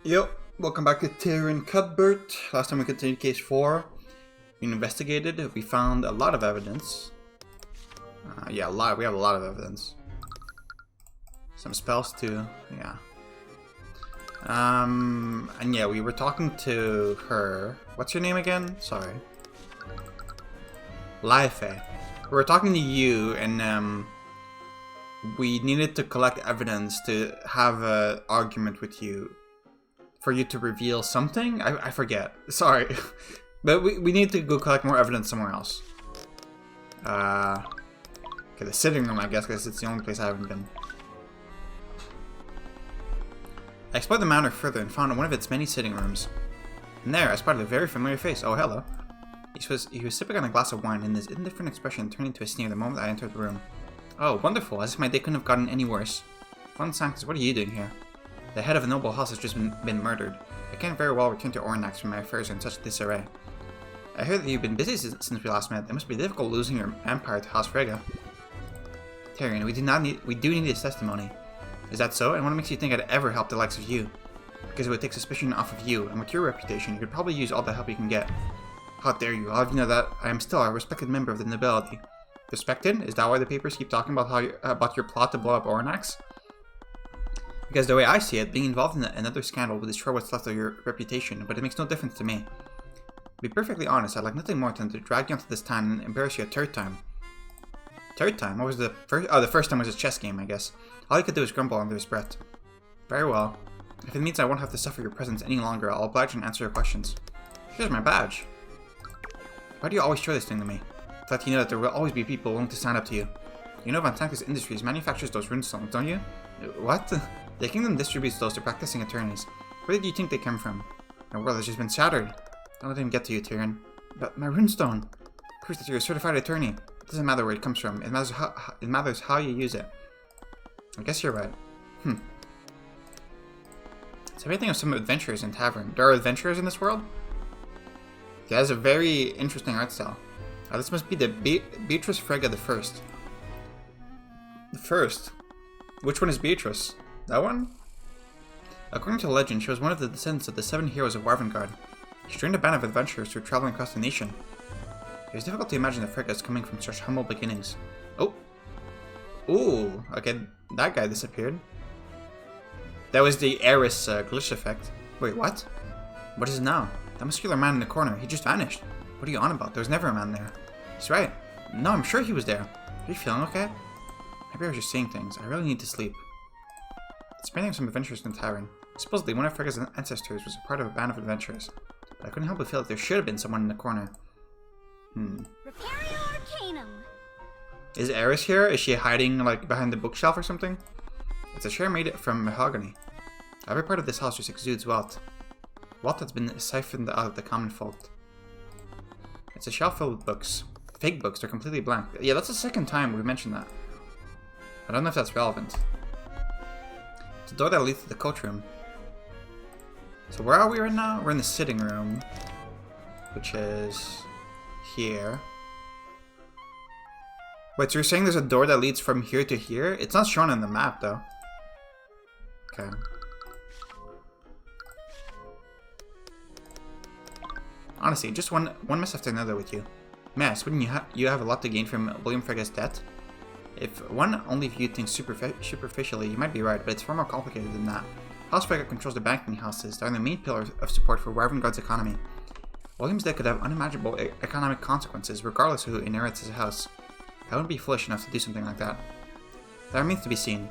Yep, welcome back to Tyrion Cuthbert. Last time we continued case 4. We investigated, we found a lot of evidence. We have a lot of evidence. Some spells too, yeah. And yeah, we were talking to her. What's your name again? Sorry. Life. We were talking to you and we needed to collect evidence to have an argument with you. For you to reveal something? I forget. Sorry. But we need to go collect more evidence somewhere else. Okay, the sitting room, I guess, because it's the only place I haven't been. I explored the manor further and found one of its many sitting rooms. And there, I spotted a very familiar face. Oh, hello. He was sipping on a glass of wine, and his indifferent expression turned into a sneer the moment I entered the room. Oh, wonderful, as if my day couldn't have gotten any worse. Fun Sanctus, what are you doing here? The head of a noble house has just been murdered. I can't very well return to Ornax when my affairs are in such disarray. I heard that you've been busy since we last met. It must be difficult losing your empire to House Frigga. Tyrion, we do need his testimony. Is that so? And what makes you think I'd ever help the likes of you? Because it would take suspicion off of you, and with your reputation, you could probably use all the help you can get. How dare you? I'll have you know that I am still a respected member of the nobility. Respected? Is that why the papers keep talking about about your plot to blow up Ornax? Because the way I see it, being involved in another scandal would destroy what's left of your reputation, but it makes no difference to me. To be perfectly honest, I'd like nothing more than to drag you onto this town and embarrass you a third time. Third time? What was the first? Oh, the first time was a chess game, I guess. All he could do was grumble under his breath. Very well. If it means I won't have to suffer your presence any longer, I'll oblige and answer your questions. Here's my badge. Why do you always show this thing to me? So that you know that there will always be people willing to stand up to you. You know Van Tank's Industries manufactures those runestones, don't you? What? The kingdom distributes those to practicing attorneys. Where did you think they came from? My world has just been shattered. Don't let him get to you, Tyrion. But my runestone proves that you're a certified attorney. It doesn't matter where it comes from. It matters how you use it. I guess you're right. It's everything of some adventurers in tavern. There are adventurers in this world? Yeah, that's a very interesting art style. This must be the Beatrice Frigga the First. The First? Which one is Beatrice? That one? According to legend, she was one of the descendants of the 7 heroes of Warvengard. She joined a band of adventurers who were traveling across the nation. It is difficult to imagine the Friggas coming from such humble beginnings. Oh! Ooh! Okay, that guy disappeared. That was the Eris glitch effect. Wait, what? What is it now? That muscular man in the corner, he just vanished. What are you on about? There was never a man there. He's right. No, I'm sure he was there. Are you feeling okay? Maybe I was just saying things. I really need to sleep. It's been some adventurers in the tavern. Supposedly, one of Frigga's ancestors was a part of a band of adventurers. But I couldn't help but feel that there should have been someone in the corner. Repario Arcanum. Is Eris here? Is she hiding, like, behind the bookshelf or something? It's a chair made from mahogany. Every part of this house just exudes wealth. Wealth that's been siphoned out of the common folk. It's a shelf filled with books. Fake books, they're completely blank. Yeah, that's the second time we mentioned that. I don't know if that's relevant. It's a door that leads to the coach room. So where are we right now? We're in the sitting room, which is here. Wait, so you're saying there's a door that leads from here to here? It's not shown on the map, though. Okay. Honestly, just one mess after another with you. Mess, wouldn't you have a lot to gain from William Frigga's death? If one only viewed things superficially, you might be right, but it's far more complicated than that. House Frigga controls the banking houses. They are the main pillar of support for Warvengard's economy. William's death could have unimaginable economic consequences, regardless of who inherits his house. I wouldn't be foolish enough to do something like that. That remains to be seen.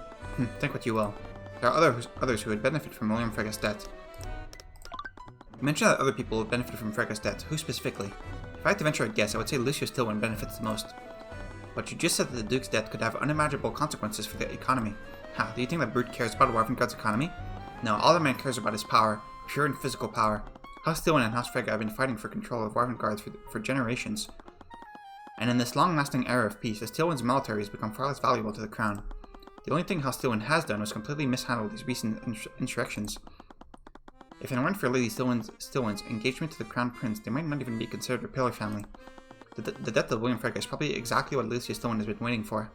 Think what you will. There are others who would benefit from William Frigga's death. You mentioned that other people would benefit from Frigga's death. Who specifically? If I had to venture a guess, I would say Lucius Tillwyn benefits the most. But you just said that the Duke's death could have unimaginable consequences for the economy. Do you think that Brute cares about Warvengard's economy? No, all the man cares about is power, pure and physical power. House Tillwyn and House Frigga have been fighting for control of Warvengard for generations. And in this long-lasting era of peace, the Tillwyn's military has become far less valuable to the crown. The only thing House Tillwyn has done was completely mishandle these recent insurrections. If it weren't for Lady Tillwyn's engagement to the Crown Prince, they might not even be considered a pillar family. The death of William Frigga is probably exactly what Lucius Tillwyn has been waiting for.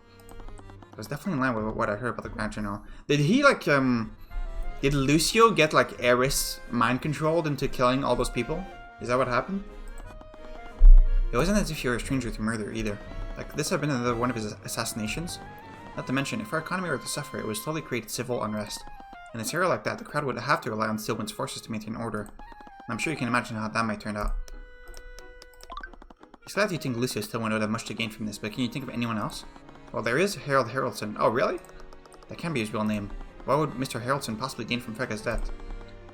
It was definitely in line with what I heard about the Grand General. Did he, like, Did Lucio get, like, Eris mind-controlled into killing all those people? Is that what happened? It wasn't as if you were a stranger to murder, either. Like, this had been another one of his assassinations. Not to mention, if our economy were to suffer, it would slowly create civil unrest. In a scenario like that, the crowd would have to rely on Steelwind's forces to maintain order. And I'm sure you can imagine how that might turn out. It's glad you think Lucio Steelwind would have much to gain from this, but can you think of anyone else? Well, there is Harold Haraldson. Oh, really? That can't be his real name. What would Mr. Haraldson possibly gain from Frega's death?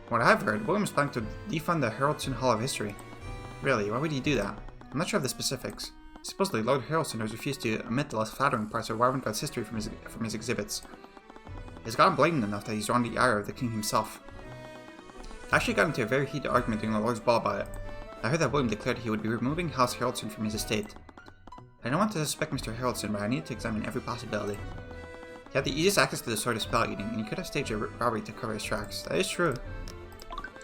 What I've heard, William is planning to defund the Haraldson Hall of History. Really, why would he do that? I'm not sure of the specifics. Supposedly, Lord Haraldson has refused to omit the less flattering parts of Wyverngod's history from his exhibits. He's gotten blatant enough that he's drawn the ire of the king himself. I actually got into a very heated argument during the Lord's Ball about it. I heard that William declared he would be removing House Haraldson from his estate. I don't want to suspect Mr. Haraldson, but I needed to examine every possibility. He had the easiest access to the sword of spell eating, and he could have staged a robbery to cover his tracks. That is true.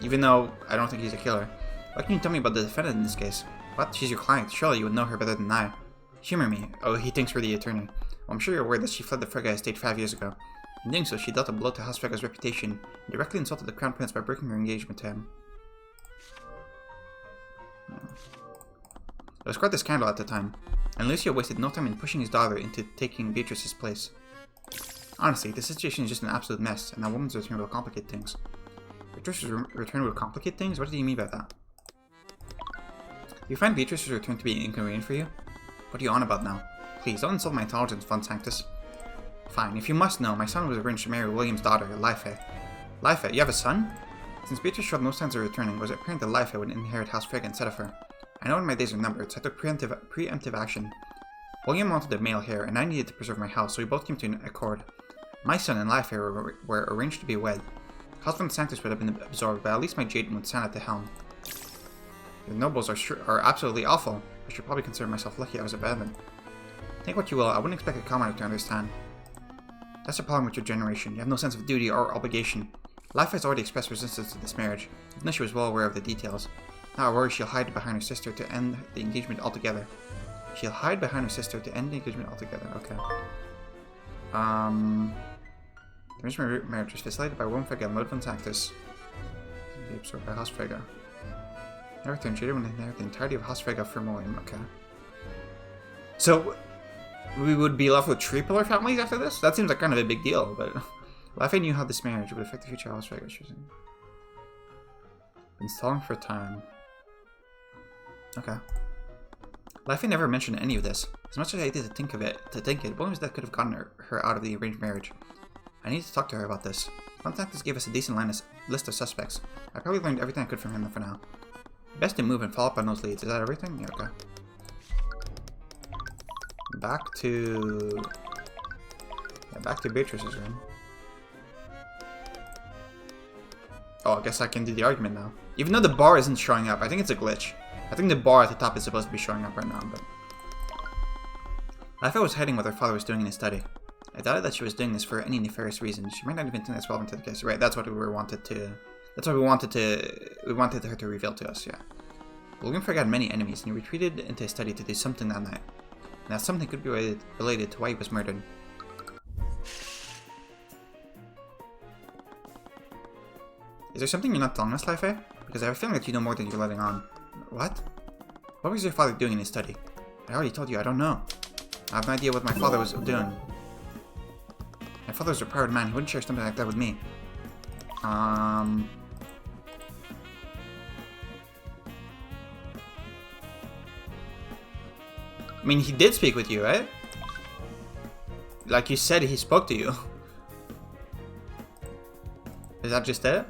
Even though I don't think he's a killer. What can you tell me about the defendant in this case? What? She's your client. Surely you would know her better than I. Humor me. Oh, he thinks we're the attorney. Well, I'm sure you're aware that she fled the Frega estate 5 years ago. In doing so, she dealt a blow to House Frega's reputation and directly insulted the Crown Prince by breaking her engagement to him. It was quite the scandal at the time, and Lucio wasted no time in pushing his daughter into taking Beatrice's place. Honestly, the situation is just an absolute mess, and that woman's return will complicate things. Beatrice's return will complicate things? What do you mean by that? Do you find Beatrice's return to be inconvenient for you? What are you on about now? Please, don't insult my intelligence, Von Sanctus. Fine, if you must know, my son was arranged to marry William's daughter, Leife. Leife, you have a son? Since Beatrice showed no signs of returning, was it apparent that Leife would inherit House Frega instead of her? I know when my days are numbered, so I took preemptive action. William wanted a male heir, and I needed to preserve my house, so we both came to an accord. My son and Leife were arranged to be wed. House Von Sanctus would have been absorbed, but at least my Jaden would stand at the helm. The nobles are absolutely awful. I should probably consider myself lucky I was abandoned. Think what you will, I wouldn't expect a commoner to understand. That's the problem with your generation. You have no sense of duty or obligation. Leife has already expressed resistance to this marriage, even though she was well aware of the details. Now I worry she'll hide behind her sister to end the engagement altogether. She'll hide behind her sister to end the engagement altogether. Okay. The arranged marriage was facilitated by William Frega and Lord Von Sanctus. Be absorbed by House Frega. Everything Jaden would inherit the entirety of House Frega from William. Okay. So we would be left with 3 pillar families after this? That seems like kind of a big deal, but Leife knew how this marriage would affect the future of House Frega. Been stalling for time. Okay. Leife never mentioned any of this. As much as I did to think it, William's death could have gotten her out of the arranged marriage. I need to talk to her about this. Von Sanctus gave us a decent list of suspects. I probably learned everything I could from him for now. Best to move and follow up on those leads. Is that everything? Yeah, okay. Back to Beatrice's room. Oh, I guess I can do the argument now. Even though the bar isn't showing up, I think it's a glitch. I think the bar at the top is supposed to be showing up right now, but Leife was hiding what her father was doing in his study. I doubted that she was doing this for any nefarious reason. She might not even think that's relevant to the case. Right, that's what we wanted her to reveal to us, yeah. William Frega had many enemies, and he retreated into his study to do something that night. And that something could be related to why he was murdered. Is there something you're not telling us, Leife? Because I have a feeling that you know more than you're letting on. What? What was your father doing in his study? I already told you, I don't know. I have no idea what my father was doing. My father was a proud man, he wouldn't share something like that with me. I mean, he did speak with you, right? Like you said, he spoke to you. Is that just it?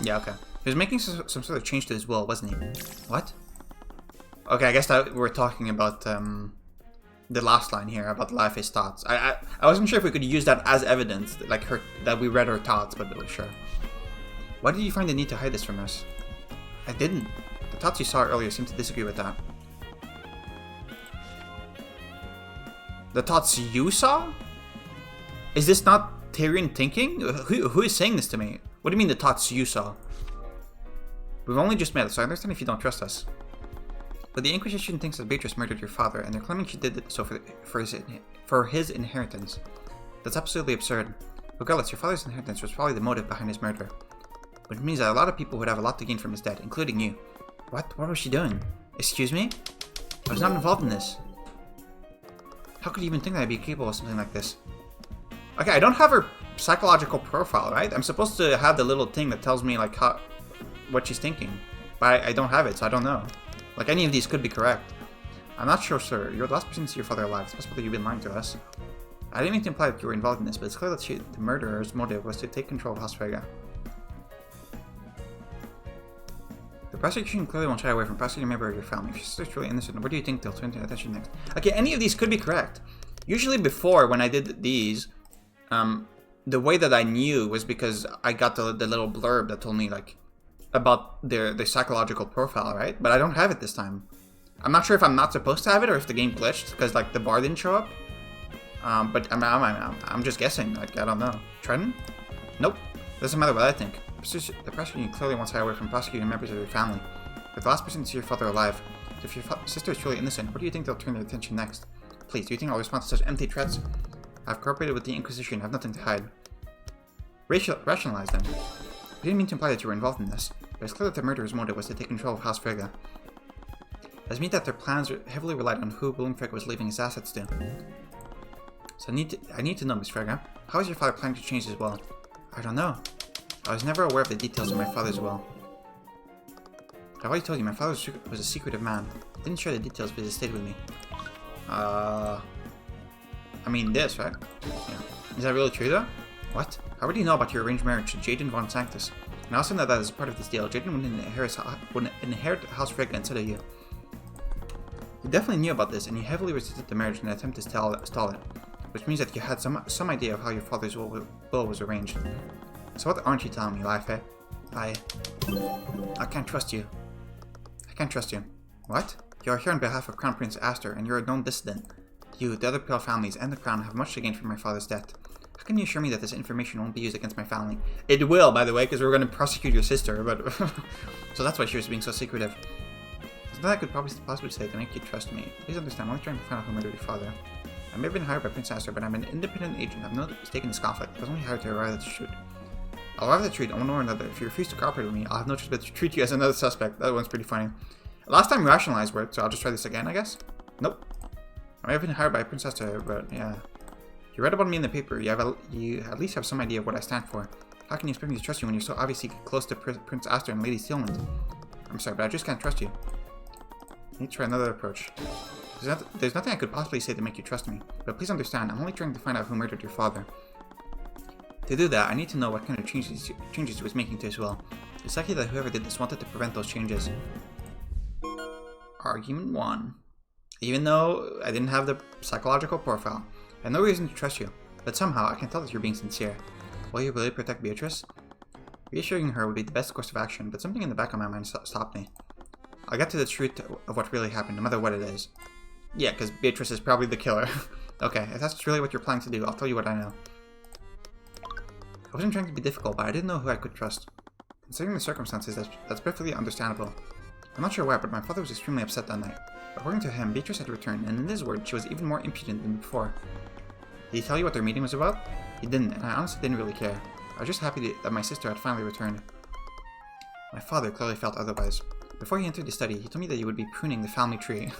Yeah, okay. He was making some sort of change to his will, wasn't he? What? Okay, I guess that we're talking about the last line here about Leife's thoughts. I wasn't sure if we could use that as evidence, like that we read her thoughts, but sure. Why did you find the need to hide this from us? I didn't. The thoughts you saw earlier seem to disagree with that. The thoughts you saw? Is this not Tyrion thinking? Who is saying this to me? What do you mean the thoughts you saw? We've only just met, so I understand if you don't trust us. But the Inquisition thinks that Beatrice murdered your father, and they're claiming she did so for his inheritance. That's absolutely absurd. Regardless, your father's inheritance was probably the motive behind his murder. Which means that a lot of people would have a lot to gain from his death, including you. What? What was she doing? Excuse me? I was not involved in this. How could you even think that I'd be capable of something like this? Okay, I don't have her psychological profile, right? I'm supposed to have the little thing that tells me, like, what she's thinking. But I don't have it, so I don't know. Like, any of these could be correct. I'm not sure, sir. You're the last person to see your father alive. It's possible that you've been lying to us. I didn't mean to imply that you were involved in this, but it's clear that the murderer's motive was to take control of House Vega. The prosecution clearly won't shy away from prosecuting a member of your family. If your sister's truly innocent, where do you think they'll turn their attention next? Okay, any of these could be correct. Usually before, when I did these, the way that I knew was because I got the little blurb that told me, like, about their psychological profile, right? But I don't have it this time. I'm not sure if I'm not supposed to have it or if the game glitched because, like, the bar didn't show up. But I'm just guessing. Like, I don't know. Trenton? Nope. Doesn't matter what I think. The prosecution clearly wants to hide away from prosecuting members of your family. You're the last person to see your father alive. So if your sister is truly innocent, what do you think they'll turn their attention next? Please, do you think I'll respond to such empty threats? I've cooperated with the Inquisition. I have nothing to hide. Rationalize them. I didn't mean to imply that you were involved in this, but it's clear that the murderer's motive was to take control of House Frigga. Does it mean that their plans heavily relied on who William Frigga was leaving his assets to? So I need to know, Miss Frigga. How is your father planning to change his will? I don't know. I was never aware of the details of my father's will. I've already told you, my father was a secretive man. He didn't share the details of his estate with me. I mean this, right? Yeah. Is that really true, though? What? I already know about your arranged marriage to Jaden von Sanctus. And I also know that as part of this deal, Jaden would inherit House Frigga instead of you. You definitely knew about this, and you heavily resisted the marriage in an attempt to stall it. Which means that you had some idea of how your father's will was arranged. So what aren't you telling me, Life? I can't trust you. I can't trust you. What? You are here on behalf of Crown Prince Aster, and you're a known dissident. You, the other Pale families, and the Crown have much to gain from my father's death. How can you assure me that this information won't be used against my family? It will, by the way, because we're going to prosecute your sister, but... So that's why she was being so secretive. Something I could possibly say to make you trust me. Please understand, I'm only trying to find out who murdered your father. I may have been hired by Prince Aster, but I'm an independent agent. I have no stake in this conflict. I was only hired to arrive at the truth. I'll arrive at the truth on one or another. If you refuse to cooperate with me, I'll have no choice but to treat you as another suspect. That one's pretty funny. Last time rationalize worked, so I'll just try this again, I guess? Nope. I may have been hired by Prince Aster, but yeah. You read about me in the paper. You at least have some idea of what I stand for. How can you expect me to trust you when you're so obviously close to Prince Aster and Lady Steelman? I'm sorry, but I just can't trust you. I need to try another approach. There's nothing I could possibly say to make you trust me, but please understand, I'm only trying to find out who murdered your father. To do that, I need to know what kind of changes he was making to his will. It's likely that whoever did this wanted to prevent those changes. Argument 1. Even though I didn't have the psychological profile, I have no reason to trust you, but somehow I can tell that you're being sincere. Will you really protect Beatrice? Reassuring her would be the best course of action, but something in the back of my mind stopped me. I'll get to the truth of what really happened, no matter what it is. Yeah, because Beatrice is probably the killer. Okay, if that's really what you're planning to do, I'll tell you what I know. I wasn't trying to be difficult, but I didn't know who I could trust. Considering the circumstances, that's perfectly understandable. I'm not sure why, but my father was extremely upset that night. According to him, Beatrice had returned, and in his words, she was even more impudent than before. Did he tell you what their meeting was about? He didn't, and I honestly didn't really care. I was just happy that my sister had finally returned. My father clearly felt otherwise. Before he entered the study, he told me that he would be pruning the family tree.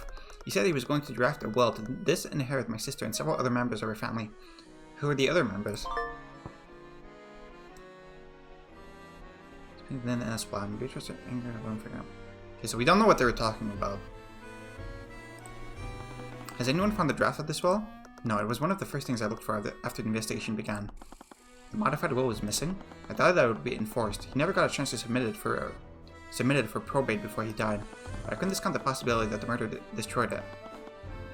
He said he was going to draft a will to disinherit my sister and several other members of her family. Who are the other members? Then Esplod. Beatrice or anger, okay, so we don't know what they were talking about. Has anyone found the draft of this will? No, it was one of the first things I looked for after the investigation began. The modified will was missing. I thought that it would be enforced. He never got a chance to submit it for probate before he died. But I couldn't discount the possibility that the murderer destroyed it.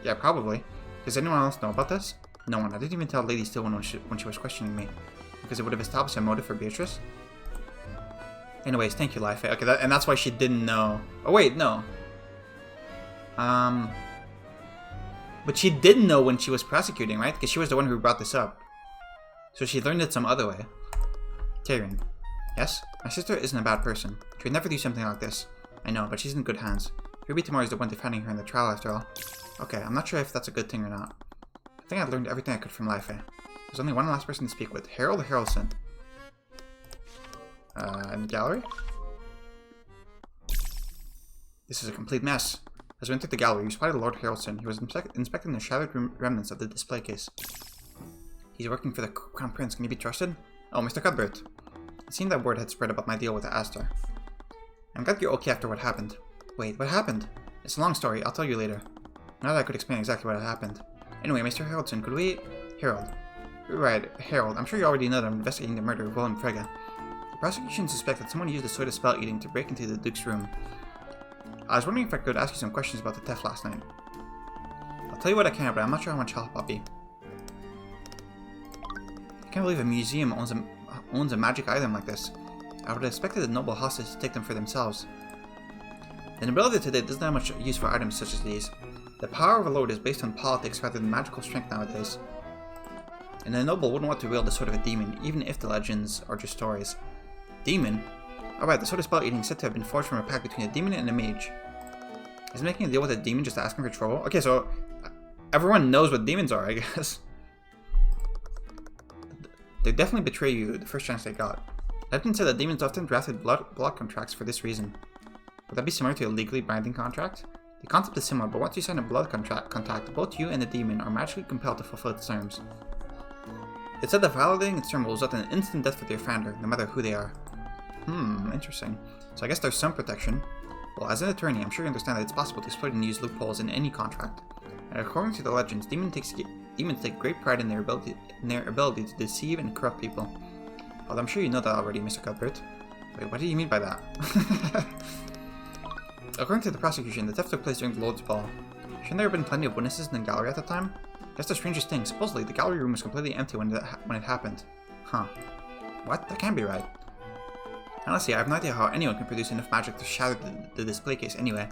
Yeah, probably. Does anyone else know about this? No one. I didn't even tell Lady Stillman when she was questioning me. Because it would have established a motive for Beatrice. Anyways, thank you, Life. Okay, and that's why she didn't know. Oh, wait, no. But she didn't know when she was prosecuting, right? Because she was the one who brought this up. So she learned it some other way. Tyrion. Yes? My sister isn't a bad person. She would never do something like this. I know, but she's in good hands. Maybe tomorrow's the one defending her in the trial after all. Okay, I'm not sure if that's a good thing or not. I think I learned everything I could from life, eh? There's only one last person to speak with. Harold Harrelson. In the gallery? This is a complete mess. As we entered the gallery, we spotted Lord Harrelson. He was inspecting the shattered remnants of the display case. He's working for the Crown Prince. Can he be trusted? Oh, Mr. Cuthbert. It seemed that word had spread about my deal with Astor. I'm glad you're okay after what happened. Wait, what happened? It's a long story. I'll tell you later. Not that I could explain exactly what had happened. Anyway, Mr. Harrelson, could we... Harold. Right, Harold. I'm sure you already know that I'm investigating the murder of Willem Frege. The prosecution suspects that someone used the sword of spell eating to break into the Duke's room. I was wondering if I could ask you some questions about the theft last night. I'll tell you what I can, but I'm not sure how much help I'll be. I can't believe a museum owns a magic item like this. I would have expected the noble hostage to take them for themselves. The nobility today doesn't have much use for items such as these. The power of a lord is based on politics rather than magical strength nowadays. And the noble wouldn't want to wield the sword of a demon, even if the legends are just stories. Demon? Alright, the sword of spell eating is said to have been forged from a pact between a demon and a mage. Is making a deal with a demon just asking for trouble? Okay, so everyone knows what demons are, I guess. They definitely betray you the first chance they got. Legend said that demons often drafted blood contracts for this reason. Would that be similar to a legally binding contract? The concept is similar, but once you sign a blood contract, both you and the demon are magically compelled to fulfill its terms. It said that violating its term will result in an instant death for the offender, no matter who they are. Interesting. So I guess there's some protection. Well, as an attorney, I'm sure you understand that it's possible to exploit and use loopholes in any contract. And according to the legends, demons take great pride in their ability to deceive and corrupt people. Well, I'm sure you know that already, Mr. Cuthbert. Wait, what do you mean by that? According to the prosecution, the theft took place during the Lord's Ball. Shouldn't there have been plenty of witnesses in the gallery at the time? That's the strangest thing. Supposedly, the gallery room was completely empty when it happened. Huh. What? That can't be right. Honestly, I have no idea how anyone can produce enough magic to shatter the display case anyway.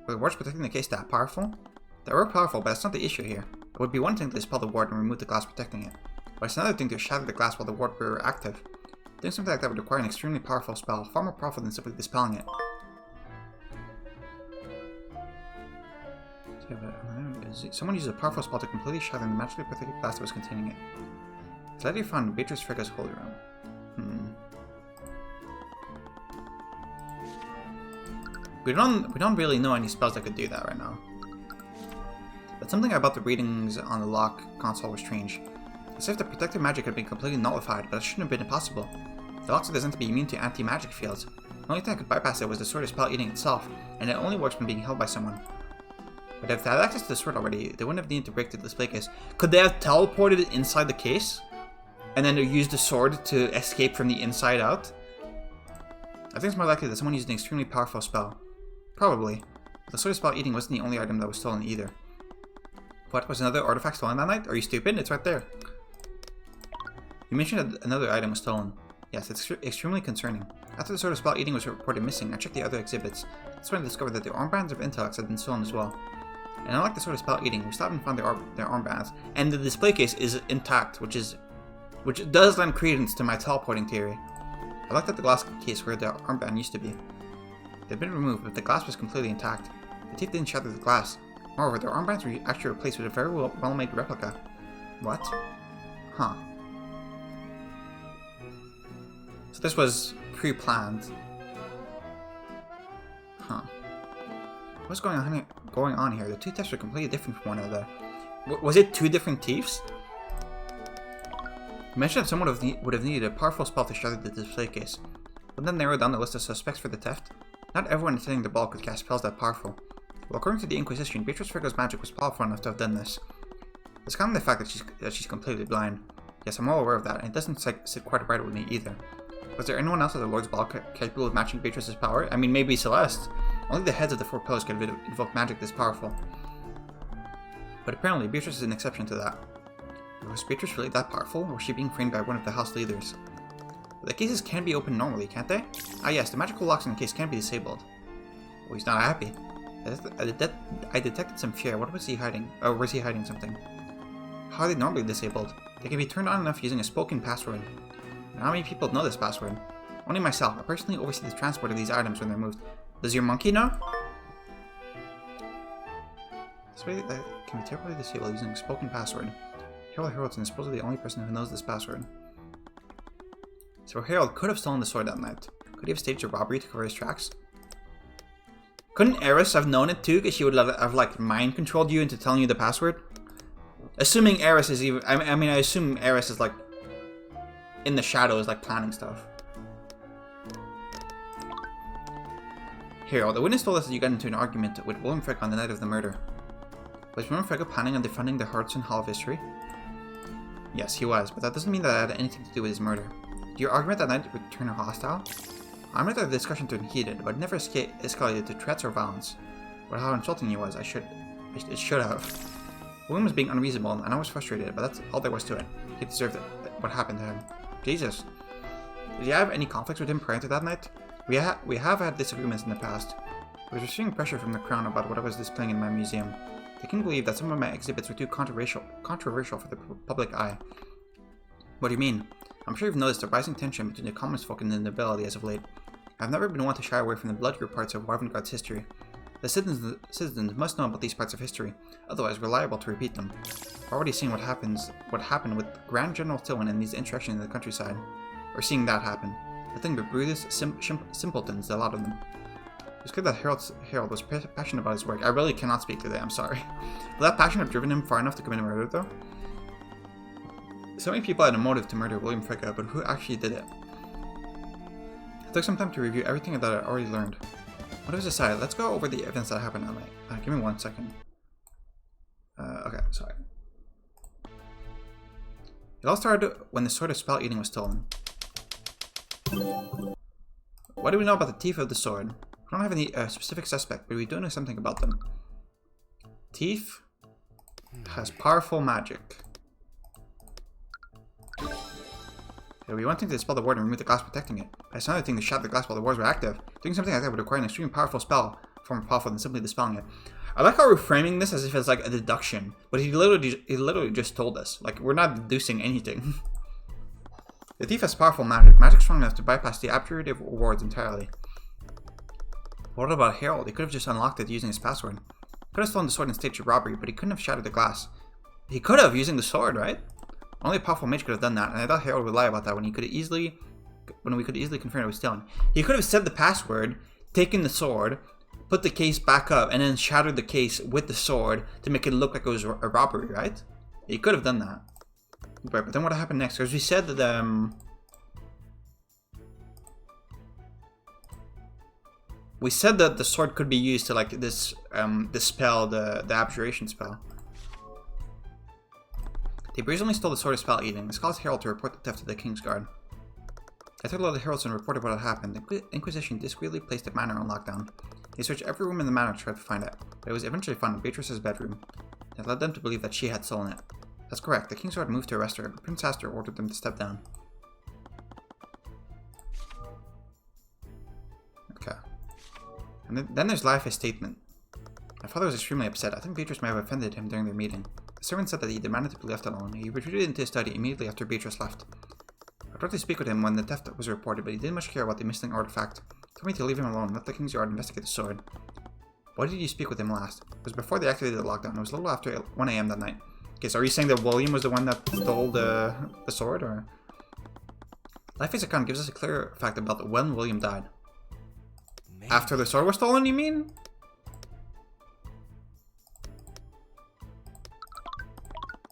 Were the wards protecting the case that powerful? They were powerful, but that's not the issue here. It would be one thing to dispel the ward and remove the glass protecting it, but it's another thing to shatter the glass while the ward were active. Doing something like that would require an extremely powerful spell, far more powerful than simply dispelling it. Someone used a powerful spell to completely shatter the magically protected glass that was containing it. It's later found in Beatrice Frege's holy room. We don't really know any spells that could do that right now. But something about the readings on the lock console was strange. As if the protective magic had been completely nullified, but it shouldn't have been impossible. The lock are designed to be immune to anti-magic fields. The only thing that could bypass it was the sword of spell eating itself, and it only works when being held by someone. But if they had access to the sword already, they wouldn't have needed to break the display case. Could they have teleported inside the case? And then used the sword to escape from the inside out? I think it's more likely that someone used an extremely powerful spell. Probably. But the sword of spell eating wasn't the only item that was stolen either. What, was another artifact stolen that night? Are you stupid? It's right there. You mentioned that another item was stolen. Yes, it's extremely concerning. After the sword of spell eating was reported missing, I checked the other exhibits. That's when I discovered that the armbands of intellects had been stolen as well. And unlike the sword of spell eating, we stopped and found their armbands, and the display case is intact, which does lend credence to my teleporting theory. I looked at the glass case where the armband used to be. They'd been removed, but the glass was completely intact. The thief didn't shatter the glass. Moreover, their armbands were actually replaced with a very well-made replica. What? Huh. So this was pre-planned. Huh. What's going on here? The two thefts are completely different from one another. Was it two different thieves? You mentioned that someone would have needed a powerful spell to shatter the display case. Wouldn't that narrow down the list of suspects for the theft? Not everyone attending the ball could cast spells that powerful. Well, according to the Inquisition, Beatrice Frege's magic was powerful enough to have done this. Discounting the fact that she's completely blind. Yes, I'm all aware of that, and it doesn't sit quite right with me either. Was there anyone else at the Lord's Ball capable of matching Beatrice's power? I mean, maybe Celeste. Only the heads of the four pillars could invoke magic this powerful. But apparently, Beatrice is an exception to that. Was Beatrice really that powerful, or was she being framed by one of the house leaders? But the cases can be opened normally, can't they? Ah yes, the magical locks in the case can be disabled. Oh, he's not happy. I detected some fear. What was he hiding? Or was he hiding something? How are they normally disabled? They can be turned on enough using a spoken password. Now, how many people know this password? Only myself. I personally oversee the transport of these items when they're moved. Does your monkey know? Despite that can be temporarily disabled using a spoken password. Harold Harrelson is supposedly the only person who knows this password. So Harold could have stolen the sword that night. Could he have staged a robbery to cover his tracks? Couldn't Eris have known it too, because she would have like mind controlled you into telling you the password? Assuming Eris is even, I mean, I assume Eris is like in the shadows, like planning stuff. Harold, the witness told us that you got into an argument with William Frege on the night of the murder. Was William Frege planning on defunding the Hudson Hall of History? Yes, he was, but that doesn't mean that it had anything to do with his murder. Did your argument that night return hostile? I admit that the discussion turned heated, but it never escalated to threats or violence. But how insulting he was, it should have. William was being unreasonable, and I was frustrated, but that's all there was to it. He deserved it. What happened to him? Jesus. Did you have any conflicts with him prior to that night? We have had disagreements in the past. I was receiving pressure from the Crown about what I was displaying in my museum. The king believed that some of my exhibits were too controversial for the public eye. What do you mean? I'm sure you've noticed a rising tension between the common folk and the nobility as of late. I've never been one to shy away from the bloodier parts of Ravengard's history. The citizens must know about these parts of history, otherwise we're liable to repeat them. We're already seeing what happened with Grand General Tillman and these insurrections in the countryside. We're seeing that happen. Nothing but brutish simpletons, a lot of them. It's clear that Harold was passionate about his work. I really cannot speak today, I'm sorry. Will that passion have driven him far enough to commit a murder, though? So many people had a motive to murder William Frege, but who actually did it? I took some time to review everything that I already learned. Motives aside, let's go over the events that happened that night. Give me 1 second. Okay, sorry. It all started when the sword of spell eating was stolen. What do we know about the thief of the sword? We don't have any specific suspect, but we do know something about them. Thief has powerful magic. It would be one thing to dispel the ward and remove the glass protecting it. But it's another thing to shatter the glass while the wards were active. Doing something like that would require an extremely powerful spell, far more powerful than simply dispelling it. I like how we're framing this as if it's like a deduction, but he literally just told us. Like, we're not deducing anything. The thief has powerful magic. Magic strong enough to bypass the abjurative wards entirely. What about Harold? He could have just unlocked it using his password. He could have stolen the sword and staged a robbery, but he couldn't have shattered the glass. He could have, using the sword, right? Only a powerful mage could have done that, and I thought Harold would lie about that when we could easily confirm it was stealing. He could have said the password, taken the sword, put the case back up, and then shattered the case with the sword to make it look like it was a robbery, right? He could have done that. But then what happened next? Because we said that the sword could be used to like this dispel the abjuration spell. They brazenly stole the sword of spell eating. This caused Harold to report the theft to the King's Guard. After Lord Harrelson reported what had happened, the Inquisition discreetly placed the manor on lockdown. They searched every room in the manor to try to find it, but it was eventually found in Beatrice's bedroom. It led them to believe that she had stolen it. That's correct, the King's Guard moved to arrest her, but Prince Astor ordered them to step down. Okay. And then there's Lafayette's statement. My father was extremely upset. I think Beatrice may have offended him during their meeting. The servant said that he demanded to be left alone. He retreated into his study immediately after Beatrice left. I tried to speak with him when the theft was reported, but he didn't much care about the missing artifact. He told me to leave him alone, let the King's Guard investigate the sword. Why did you speak with him last? It was before they activated the lockdown. It was a little after 1 AM that night. Okay, so are you saying that William was the one that stole the sword, or? Lafayette's account gives us a clear fact about when William died. Man. After the sword was stolen, you mean?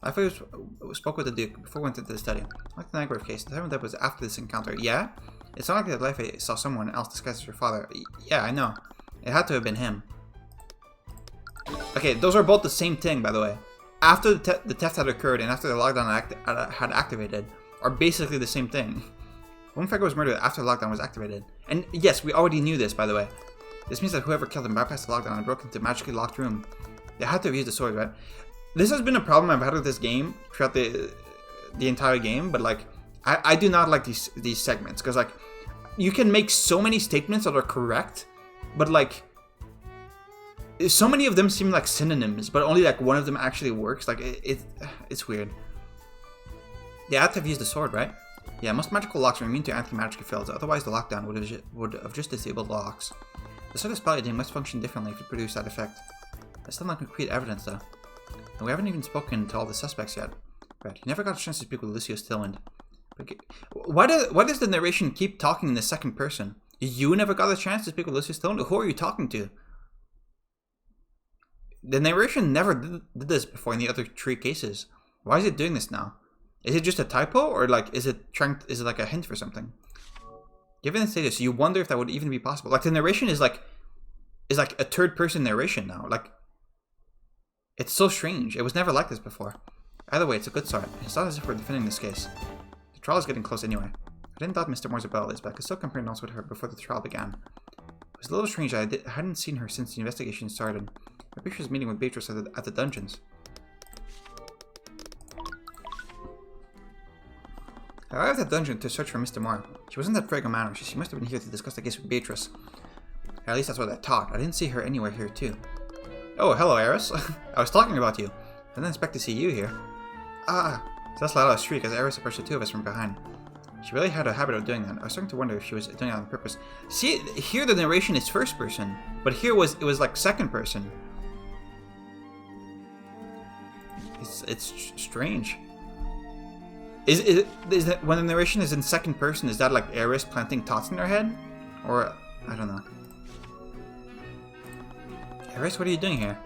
Lafayette spoke with the Duke before we went into the study. Like the Nygrove case, the time of death was after this encounter. Yeah? It's not like that Lafayette saw someone else disguised as her father. Yeah, I know. It had to have been him. Okay, those are both the same thing, by the way. After the theft had occurred and after the lockdown had activated, are basically the same thing. William Frege was murdered after the lockdown was activated. And yes, we already knew this, by the way. This means that whoever killed him bypassed the lockdown and broke into a magically locked room. They had to have used the sword, right? This has been a problem I've had with this game throughout the entire game, but like, I do not like these segments, because like, you can make so many statements that are correct, but like, so many of them seem like synonyms, but only like one of them actually works. Like, it's weird. They had to have used the sword, right? Yeah, most magical locks are immune to anti-magic fields, otherwise the lockdown would have just disabled the locks. The sword of spell eating must function differently if it produced that effect. That's still not concrete evidence, though. And we haven't even spoken to all the suspects yet. Right, you never got a chance to speak with Lucio Stilland. Why does the narration keep talking in the second person? You never got a chance to speak with Lucio Stilland? Who are you talking to? The narration never did this before in the other 3 cases. Why is it doing this now? Is it just a typo, or like is it like a hint for something? Given the status, you wonder if that would even be possible. Like the narration is like a third person narration now. Like it's so strange. It was never like this before. Either way, it's a good start. It's not as if we're defending this case. The trial is getting close anyway. I didn't doubt Mr. Moore's abilities, but I could still compare notes with her before the trial began. It was a little strange that I hadn't seen her since the investigation started. Maybe she was meeting with Beatrice at the dungeons. I arrived at the dungeon to search for Mr. Moore. She wasn't at Frega Manor. She must have been here to discuss the case with Beatrice. At least that's what I thought. I didn't see her anywhere here too. Oh, hello, Eris. I was talking about you. I didn't expect to see you here. Ah, so that's let out a shriek as Eris approached the 2 of us from behind. She really had a habit of doing that. I was starting to wonder if she was doing it on purpose. See, here the narration is first person, but here it was like second person. It's strange. Is that when the narration is in second person? Is that like Eris planting thoughts in her head, or I don't know. Eris, what are you doing here?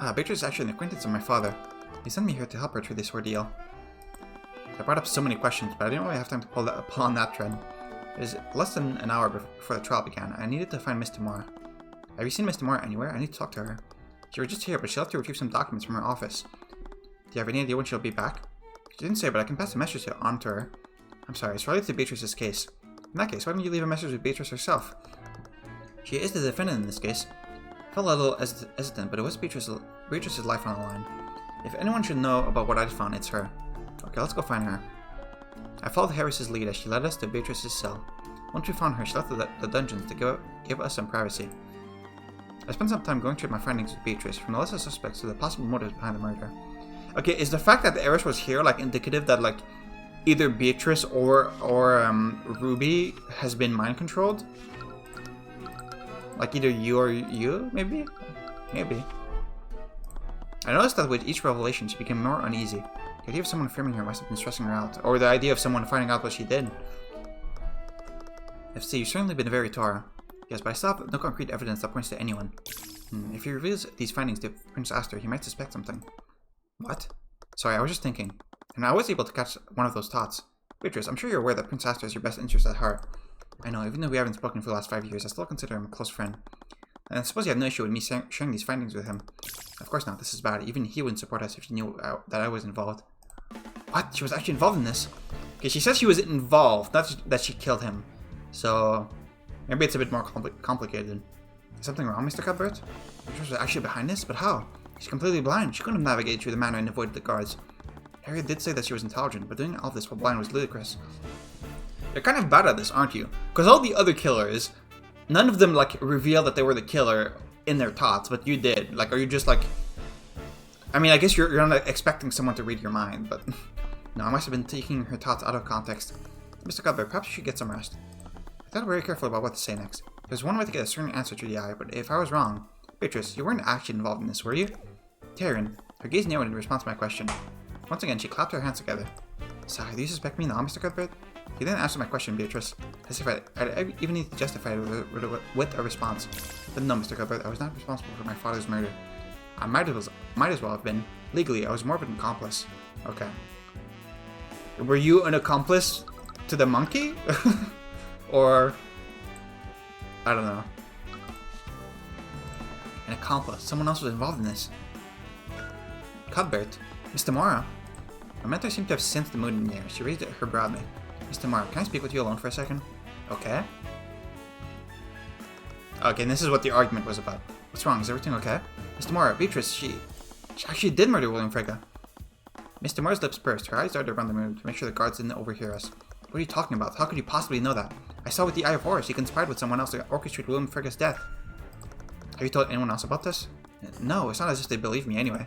Ah, Beatrice is actually an acquaintance of my father. He sent me here to help her through this ordeal. I brought up so many questions, but I didn't really have time to pull on that thread. It was less than an hour before the trial began. I needed to find Miss Tamara. Have you seen Miss Tamara anywhere? I need to talk to her. She was just here, but she left to retrieve some documents from her office. Do you have any idea when she'll be back? She didn't say, but I can pass a message on to her. I'm sorry, it's related to Beatrice's case. In that case, why don't you leave a message with Beatrice herself? She is the defendant in this case. I felt a little hesitant, but it was Beatrice's life on the line. If anyone should know about what I found, it's her. Okay, let's go find her. I followed Harris's lead as she led us to Beatrice's cell. Once we found her, she left the dungeons to give us some privacy. I spent some time going through my findings with Beatrice, from the list of suspects to the possible motives behind the murder. Okay, is the fact that Eris was here like indicative that like either Beatrice or Ruby has been mind controlled? Like either you or you, maybe? Maybe. I noticed that with each revelation, she became more uneasy. The idea of someone affirming her must have been stressing her out, or the idea of someone finding out what she did. FC, you've certainly been very thorough. Yes, but I still have no concrete evidence that points to anyone. If he reveals these findings to Prince Aster, he might suspect something. What? Sorry, I was just thinking. And I was able to catch one of those thoughts. Beatrice, I'm sure you're aware that Prince Aster is your best interest at heart. I know, even though we haven't spoken for the last 5 years, I still consider him a close friend. And I suppose you have no issue with me sharing these findings with him. Of course not, this is bad. Even he wouldn't support us if he knew that I was involved. What? She was actually involved in this? Okay, she says she was involved, not that she killed him. So, maybe it's a bit more complicated. Is something wrong, Mr. Cuthbert? Beatrice was actually behind this? But how? She's completely blind. She couldn't have navigated through the manor and avoided the guards. Harriet did say that she was intelligent, but doing all this while blind was ludicrous. You're kind of bad at this, aren't you? Because all the other killers, none of them, like, reveal that they were the killer in their thoughts, but you did. Like, are you just, like... I mean, I guess you're not expecting someone to read your mind, but... No, I must have been taking her thoughts out of context. Mr. Cuthbert, perhaps you should get some rest. I thought very careful about what to say next. There's one way to get a certain answer through the eye, but if I was wrong... Beatrice, you weren't actually involved in this, were you? Tyrion, her gaze narrowed in response to my question. Once again, she clapped her hands together. Sorry, do you suspect me now, Mr. Cuthbert? You didn't answer my question, Beatrice. As if I'd even need to justify it with a response. But no, Mr. Cuthbert, I was not responsible for my father's murder. I might as well have been. Legally, I was more of an accomplice. Okay. Were you an accomplice to the monkey? Or... I don't know. An accomplice. Someone else was involved in this. Cuthbert. Miss Tamara. My mentor seemed to have sensed the mood in the air. She raised her brow at me. Miss Tamara, can I speak with you alone for a second? Okay. Okay, and this is what the argument was about. What's wrong? Is everything okay? Miss Tamara, Beatrice, she actually did murder William Frege. Miss Tamara's lips pursed. Her eyes darted around the room to make sure the guards didn't overhear us. What are you talking about? How could you possibly know that? I saw with the Eye of Horus. He conspired with someone else to orchestrate William Frege's death. Have you told anyone else about this? No, it's not as if they believe me anyway.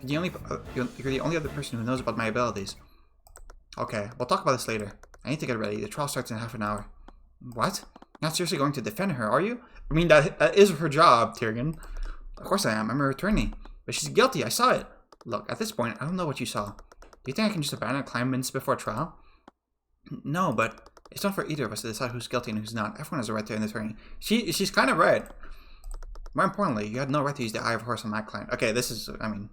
You're the only other person who knows about my abilities. Okay, we'll talk about this later. I need to get ready. The trial starts in half an hour. What? You're not seriously going to defend her, are you? I mean, that is her job, Tyrion. Of course I am. I'm her attorney. But she's guilty. I saw it. Look, at this point, I don't know what you saw. Do you think I can just abandon a client minutes before trial? No, but it's not for either of us to decide who's guilty and who's not. Everyone has a right to an attorney. She's kind of right. More importantly, you had no right to use the Eye of Horse on my client. Okay, this is, I mean,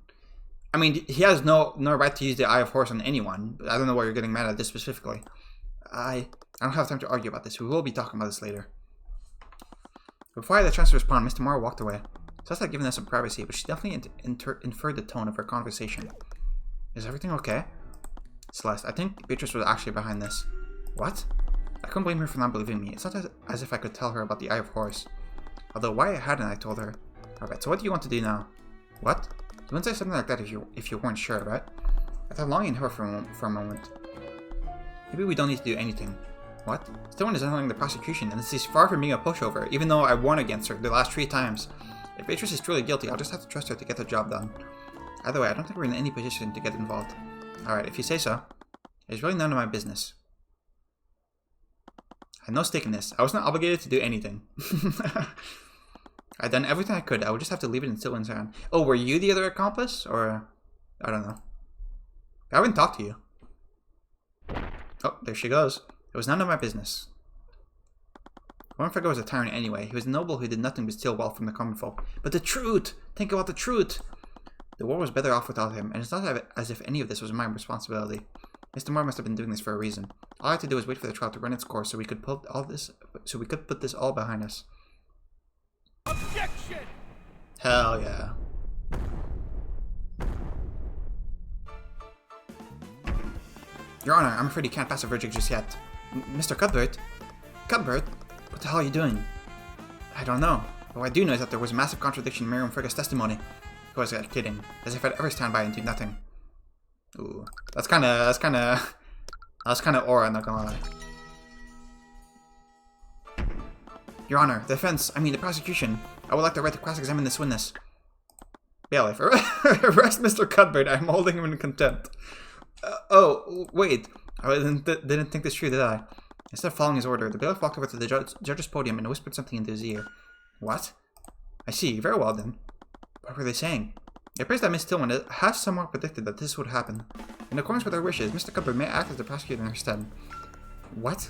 he has no right to use the Eye of Horse on anyone. But I don't know why you're getting mad at this specifically. I don't have time to argue about this. We will be talking about this later. Before I had the chance to respond, Mr. Morrow walked away. Celeste had given us some privacy, but she definitely inferred the tone of her conversation. Is everything okay? Celeste, I think Beatrice was actually behind this. What? I couldn't blame her for not believing me. It's not as if I could tell her about the Eye of Horse. Although, why hadn't I told her? Alright, so what do you want to do now? What? You wouldn't say something like that if you weren't sure, right? I thought longing her for a moment. Maybe we don't need to do anything. What? Stillman is handling the prosecution, and this is far from being a pushover, even though I warned against her the last 3 times. If Beatrice is truly guilty, I'll just have to trust her to get the job done. Either way, I don't think we're in any position to get involved. Alright, if you say so. It's really none of my business. I had no stake in this. I was not obligated to do anything. I'd done everything I could. I would just have to leave it in Stillman's hand. Oh, were you the other accomplice? Or, I don't know. I haven't talked to you. Oh, there she goes. It was none of my business. Warrenfegger was a tyrant anyway. He was a noble who did nothing but steal wealth from the common folk. But the truth! Think about the truth! The war was better off without him, and it's not as if any of this was my responsibility. Mr. Moore must have been doing this for a reason. All I had to do was wait for the trial to run its course so we could put this all behind us. Objection! Hell yeah. Your Honor, I'm afraid you can't pass a verdict just yet. Mr. Cuthbert? Cuthbert? What the hell are you doing? I don't know. What I do know is that there was a massive contradiction in Miriam Frigga's testimony. Of course, I'm kidding. As if I'd ever stand by and do nothing. Ooh. That's kinda aura, I'm not gonna lie. Your Honor, the defense, the prosecution. I would like the right to cross-examine this witness. Bailiff, arrest Mr. Cuthbert. I'm holding him in contempt. Oh, wait. I didn't think this through, did I? Instead of following his order, the bailiff walked over to the judge's podium and whispered something into his ear. What? I see. Very well, then. What were they saying? It appears that Miss Tillman has somewhat predicted that this would happen. In accordance with her wishes, Mr. Cuthbert may act as the prosecutor in her stead. What?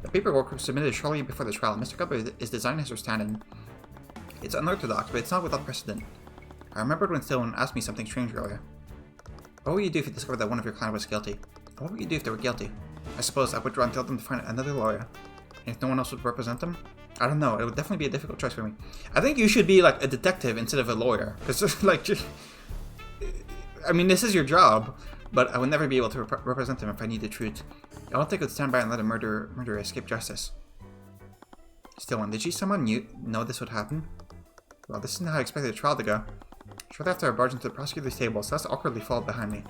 The paperwork was submitted shortly before the trial. Mr. Cuthbert is designed as her stand-in. It's unorthodox, but it's not without precedent. I remembered when Tillman asked me something strange earlier. What would you do if you discovered that one of your clients was guilty? What would you do if they were guilty? I suppose I would withdraw and tell them to find another lawyer. And if no one else would represent them? I don't know. It would definitely be a difficult choice for me. I think you should be like a detective instead of a lawyer. Because this is your job. But I would never be able to represent them if I need the truth. I don't think I would stand by and let a murderer escape justice. Still one. Did she someone know this would happen? Well, this isn't how I expected the trial to go. Shortly after I barged into the prosecutor's table, Celeste awkwardly followed behind me.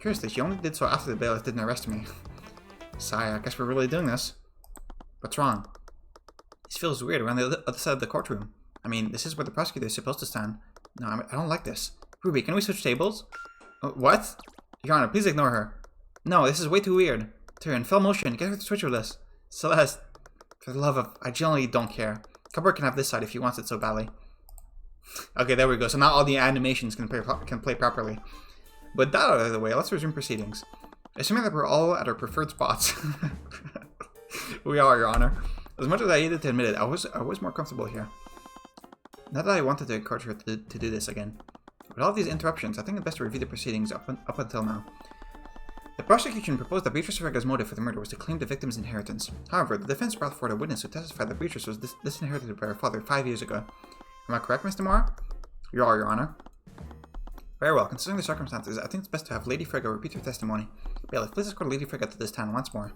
Curiously, she only did so after the bailiff didn't arrest me. Sigh, I guess we're really doing this. What's wrong? This feels weird. We're on the other side of the courtroom. This is where the prosecutor is supposed to stand. No, I don't like this. Ruby, can we switch tables? What? Your Honor, please ignore her. No, this is way too weird. Tyrion, fell motion. Get her to switch with us. Celeste, for the love of... I generally don't care. Cuthbert can have this side if he wants it so badly. Okay, there we go. So now all the animations can play properly. But that out of the way, let's resume proceedings. Assuming that we're all at our preferred spots. We are, Your Honor. As much as I hated to admit it, I was more comfortable here. Not that I wanted to encourage her to do this again. With all these interruptions, I think it's best to review the proceedings up until now. The prosecution proposed that Beatrice Frigga's motive for the murder was to claim the victim's inheritance. However, the defense brought forward a witness who testified that Beatrice was disinherited by her father 5 years ago. Am I correct, Mr. Moore? You are, Your Honor. Very well. Considering the circumstances, I think it's best to have Lady Frigga repeat her testimony. Bailiff, please escort Lady Frigga to this stand once more.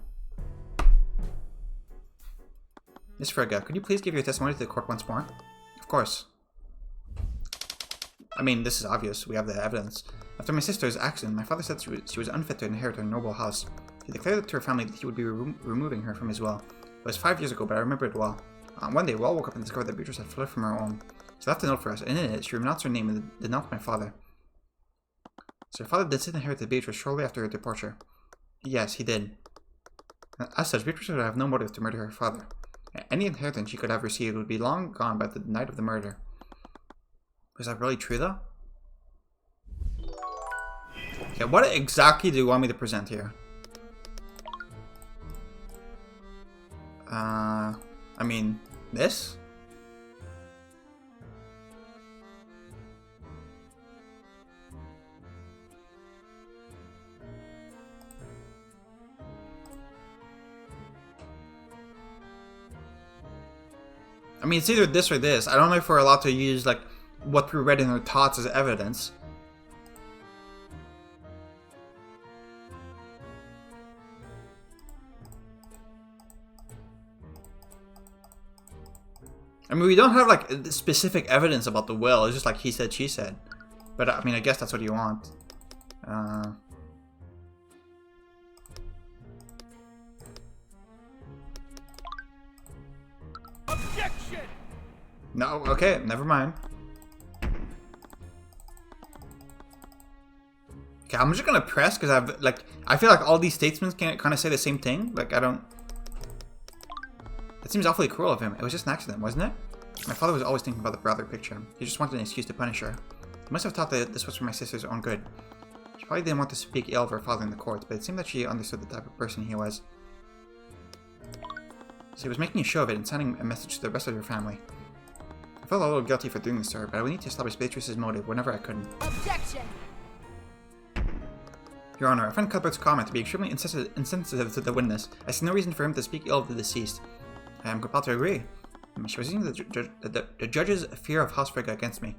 Miss Frigga, could you please give your testimony to the court once more? Of course. This is obvious. We have the evidence. After my sister's accident, my father said she was unfit to inherit her noble house. He declared to her family that he would be removing her from his will. It was 5 years ago, but I remember it well. One day, we all woke up and discovered that Beatrice had fled from her home. She left a note for us, and in it, she renounced her name and denounced my father. So her father disinherited Beatrice shortly after her departure. Yes, he did. As such, Beatrice would have no motive to murder her father. Any inheritance she could have received would be long gone by the night of the murder. Was that really true though? Okay, what exactly do you want me to present here? I mean, this? I mean, it's either this or this. I don't know if we're allowed to use, like, what we read in our thoughts as evidence. I mean, we don't have, like, specific evidence about the will. It's just like he said, she said. But, I mean, I guess that's what you want. Objection! No, okay, never mind. Okay, I'm just gonna press because I've, like, I feel like all these statements can kind of say the same thing. Like, I don't... That seems awfully cruel of him. It was just an accident, wasn't it? My father was always thinking about the brother picture. He just wanted an excuse to punish her. He must have thought that this was for my sister's own good. She probably didn't want to speak ill of her father in the court, but it seemed that she understood the type of person he was. So he was making a show of it and sending a message to the rest of her family. I felt a little guilty for doing this to her, but I would need to establish Beatrice's motive whenever I could. Objection! Your Honor, I find Cuthbert's comment to be extremely insensitive to the witness. I see no reason for him to speak ill of the deceased. I am compelled to agree. She was using the judge's fear of House Frigga against me.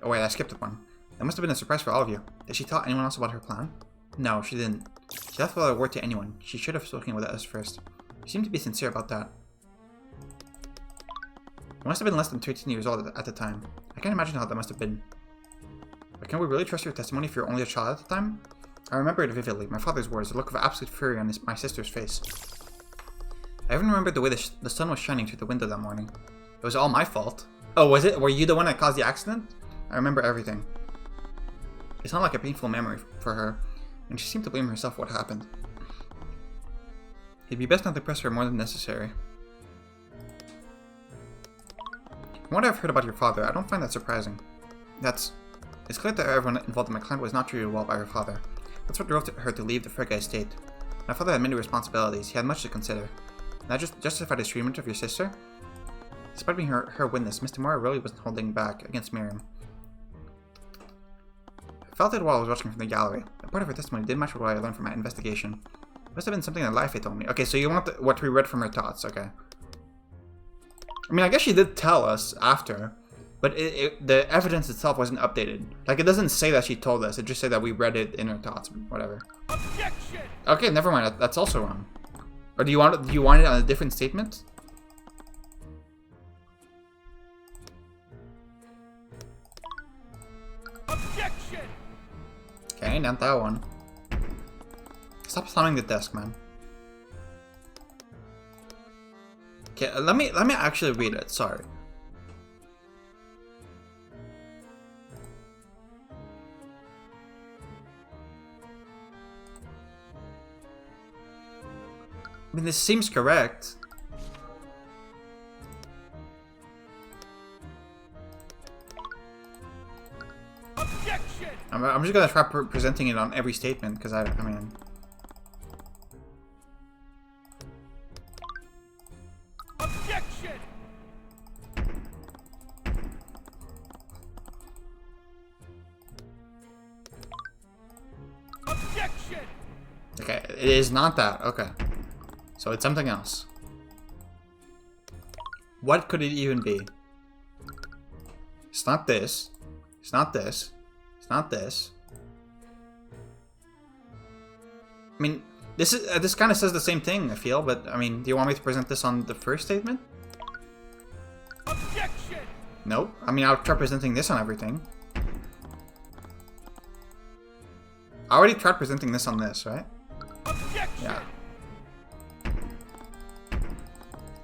Oh wait, I skipped one. That must have been a surprise for all of you. Did she tell anyone else about her plan? No, she didn't. She left without a word to anyone. She should have spoken with us first. She seemed to be sincere about that. I must have been less than 13 years old at the time. I can't imagine how that must have been. But can we really trust your testimony if you're only a child at the time? I remember it vividly, my father's words, the look of absolute fury on my sister's face. I even remembered the way the sun was shining through the window that morning. It was all my fault. Oh, was it? Were you the one that caused the accident? I remember everything. It's not like a painful memory for her, and she seemed to blame herself for what happened. It'd be best not to press her more than necessary. From what I've heard about your father, I don't find that surprising. It's clear that everyone involved in my client was not treated well by her father. That's what drove her to leave the Frigga estate. My father had many responsibilities, he had much to consider. And that just justified his treatment of your sister? Despite being her witness, Mr. Mora really wasn't holding back against Miriam. I felt it while I was watching from the gallery. A part of her testimony did match with what I learned from my investigation. It must have been something that Life told me. Okay, so you want what we read from her thoughts, okay. I mean, I guess she did tell us after, but the evidence itself wasn't updated. Like, it doesn't say that she told us, it just said that we read it in her thoughts, whatever. Objection! Okay, never mind, that's also wrong. Or do you want it on a different statement? Objection! Okay, not that one. Stop slamming the desk, man. Okay, let me actually read it, sorry. I mean, this seems correct. Objection! I'm just gonna try presenting it on every statement, because I mean... Objection! Objection! Okay, it is not that, okay. So it's something else. What could it even be? It's not this. It's not this. It's not this. I mean, this kind of says the same thing, I feel, but I mean, do you want me to present this on the first statement? Objection! Nope. I mean, I'll try presenting this on everything. I already tried presenting this on this, right? Objection! Yeah.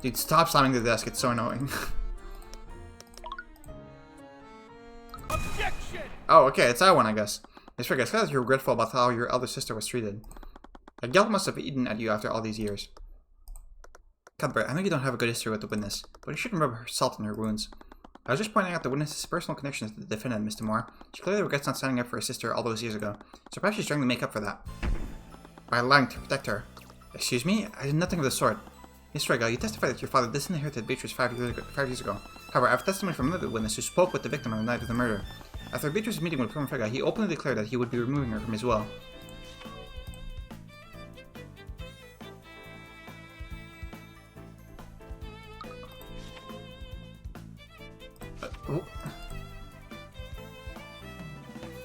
Dude, stop slamming the desk, it's so annoying. Objection! Oh, okay, it's that one, I guess. It's fair, I guess you're regretful about how your elder sister was treated. A guilt must have eaten at you after all these years. Cuthbert, I know you don't have a good history with the witness, but you shouldn't rub salt in her wounds. I was just pointing out the witness's personal connections to the defendant, Mr. Moore. She clearly regrets not standing up for her sister all those years ago, so perhaps she's trying to make up for that. By lying to protect her. Excuse me? I did nothing of the sort. Miss Regal, you testified that your father disinherited Beatrice 5 years ago. However, I have testimony from another witness who spoke with the victim on the night of the murder. After Beatrice's meeting with Colonel Frega, he openly declared that he would be removing her from his will.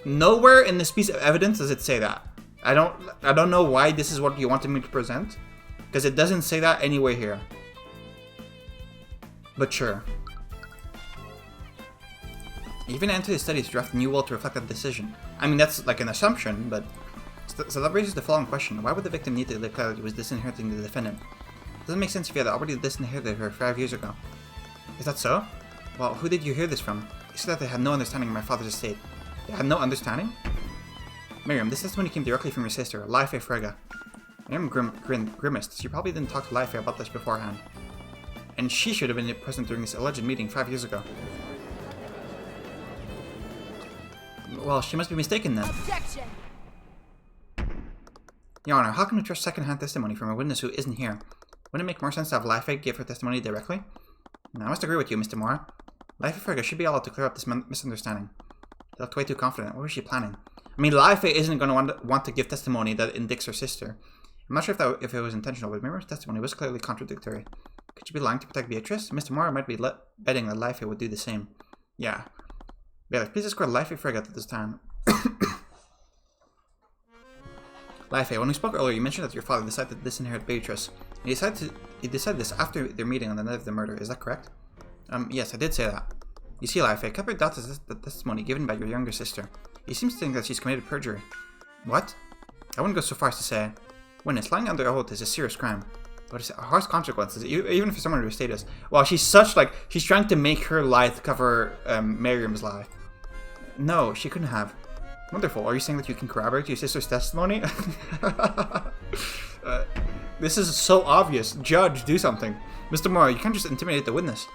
Nowhere in this piece of evidence does it say that. I don't know why this is what you wanted me to present, because it doesn't say that anywhere here. But sure. Even entered his studies to draft a new will to reflect that decision. I mean, that's like an assumption, but... So that raises the following question. Why would the victim need to declare that he was disinheriting the defendant? It doesn't make sense if he had already disinherited her 5 years ago. Is that so? Well, who did you hear this from? They said that they had no understanding of my father's estate. They had no understanding? Miriam, this testimony came directly from your sister, Life Frega. Miriam grimaced. She probably didn't talk to Life about this beforehand. And she should have been present during this alleged meeting 5 years ago. Well, she must be mistaken then. Objection! Your Honor, how can we trust second-hand testimony from a witness who isn't here? Wouldn't it make more sense to have Life give her testimony directly? No, I must agree with you, Mr. Moore. Life Frega should be allowed to clear up this misunderstanding. They looked way too confident. What was she planning? I mean, Life isn't going to want to give testimony that indicts her sister. I'm not sure if it was intentional, but Miriam's testimony was clearly contradictory. Could she be lying to protect Beatrice? Mr. Moore might be betting that Life would do the same. Yeah. Bailiff, please escort Life Frega at this time. Life, when we spoke earlier, you mentioned that your father decided to disinherit Beatrice. He decided this after their meeting on the night of the murder. Is that correct? Yes, I did say that. You see, Life, Cuthbert doubts the testimony given by your younger sister. He seems to think that she's committed perjury. What? I wouldn't go so far as to say. Witness, lying under oath is a serious crime. But it's harsh consequences, even for someone of your status. Well, she's trying to make her lie to cover Miriam's lie. No, she couldn't have. Wonderful. Are you saying that you can corroborate your sister's testimony? This is so obvious. Judge, do something. Mr. Moore, you can't just intimidate the witness.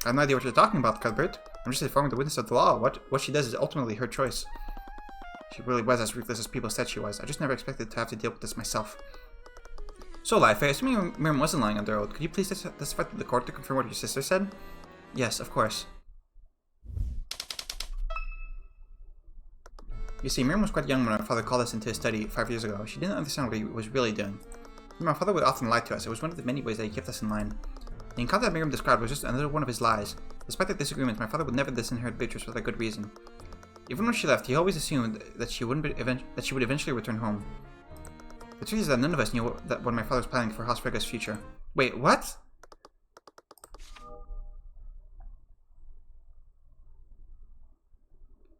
I have no idea what you're talking about, Cuthbert. I'm just informing the witness of the law. What she does is ultimately her choice. She really was as ruthless as people said she was. I just never expected to have to deal with this myself. So, Life, assuming Miriam wasn't lying under oath, could you please testify to the court to confirm what your sister said? Yes, of course. You see, Miriam was quite young when my father called us into his study 5 years ago. She didn't understand what he was really doing. My father would often lie to us. It was one of the many ways that he kept us in line. The encounter that Miriam described was just another one of his lies. Despite the disagreements, my father would never disinherit Beatrice without a good reason. Even when she left, he always assumed that she would eventually return home. The truth is that none of us knew what my father was planning for House Frega's future. Wait, what?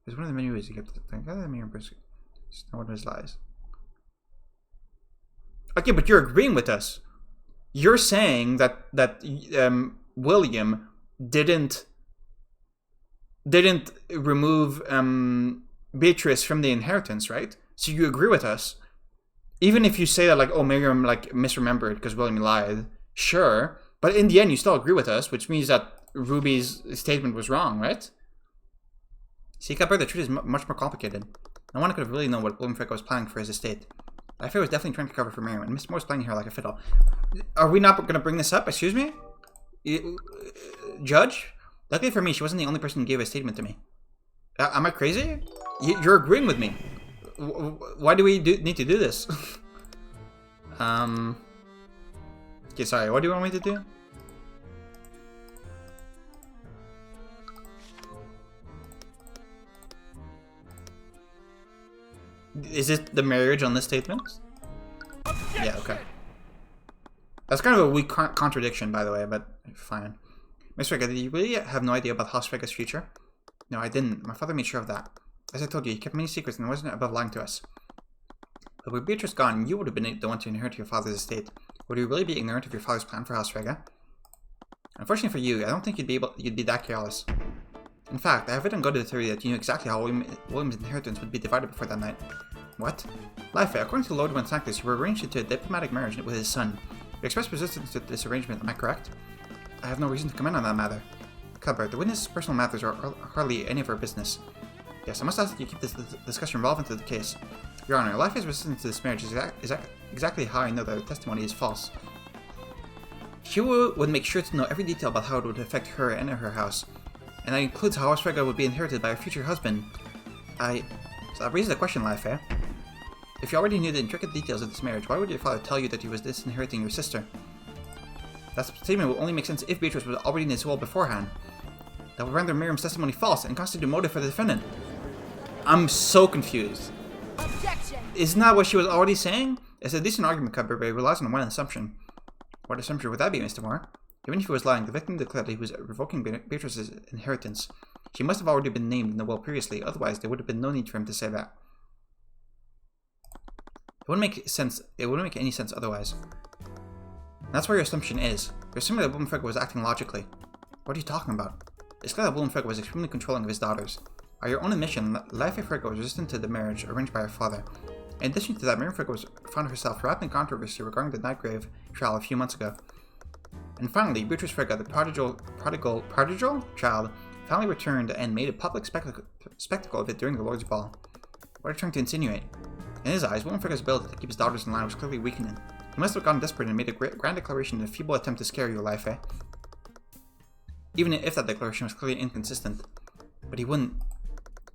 It's one of the many ways he kept thinking that Miriam is not one of his lies. Okay, but you're agreeing with us. You're saying that William didn't remove Beatrice from the inheritance, right? So you agree with us. Even if you say that, like, oh, Miriam, like, misremembered because William lied, sure. But in the end, you still agree with us, which means that Ruby's statement was wrong, right? See, Cuthbert, the truth is much more complicated. No one could have really known what William Frega was planning for his estate. I fear he was definitely trying to cover for Miriam, and Miss Moore's playing her like a fiddle. Are we not going to bring this up? Excuse me? Judge? Luckily for me, she wasn't the only person who gave a statement to me. Am I crazy? You're agreeing with me. Why do we need to do this? Okay, sorry, what do you want me to do? Is it the marriage on this statement? Objection! Yeah, okay. That's kind of a weak contradiction, by the way, but fine. Miss Frega, did you really have no idea about House Frega's future? No, I didn't. My father made sure of that. As I told you, he kept many secrets and wasn't above lying to us. But with Beatrice gone, you would have been the one to inherit your father's estate. Would you really be ignorant of your father's plan for House Frega? Unfortunately for you, I don't think you'd be that careless. In fact, I have written go to the theory that you knew exactly how William's inheritance would be divided before that night. What? Life, according to Lord Wensanctus, you were arranged into a diplomatic marriage with his son. You expressed resistance to this arrangement, am I correct? I have no reason to comment on that matter. Cuthbert, the witness's personal matters are hardly any of our business. Yes, I must ask that you keep this discussion relevant to the case. Your Honor, life is resistant to this marriage is exactly how I know that her testimony is false. She would make sure to know every detail about how it would affect her and her house. And that includes how Oswego would be inherited by her future husband. So that raises a question, Life. If you already knew the intricate details of this marriage, why would your father tell you that he was disinheriting your sister? That statement will only make sense if Beatrice was already in his will beforehand. That would render Miriam's testimony false and constitute a motive for the defendant. I'm so confused. Objection! Isn't that what she was already saying? It's a decent argument, Cuthbert, but it relies on one assumption. What assumption would that be, Mr. Moore? Even if he was lying, the victim declared that he was revoking Beatrice's inheritance. She must have already been named in the will previously, otherwise there would have been no need for him to say that. It wouldn't make sense. It wouldn't make any sense otherwise. And that's where your assumption is. You're assuming that Wilhelm Frege was acting logically. What are you talking about? It's clear that Wilhelm Frege was extremely controlling of his daughters. By your own admission, Life Frege was resistant to the marriage arranged by her father. In addition to that, Miriam Frege found herself wrapped in controversy regarding the Nightgrave trial a few months ago. And finally, Beatrice Frege, the prodigal child, finally returned and made a public spectacle of it during the Lord's Ball. What are you trying to insinuate? In his eyes, Wilhelm Frege's ability to keep his daughters in line was clearly weakening. He must have gotten desperate and made a grand declaration in a feeble attempt to scare you, Life. Even if that declaration was clearly inconsistent. But he wouldn't.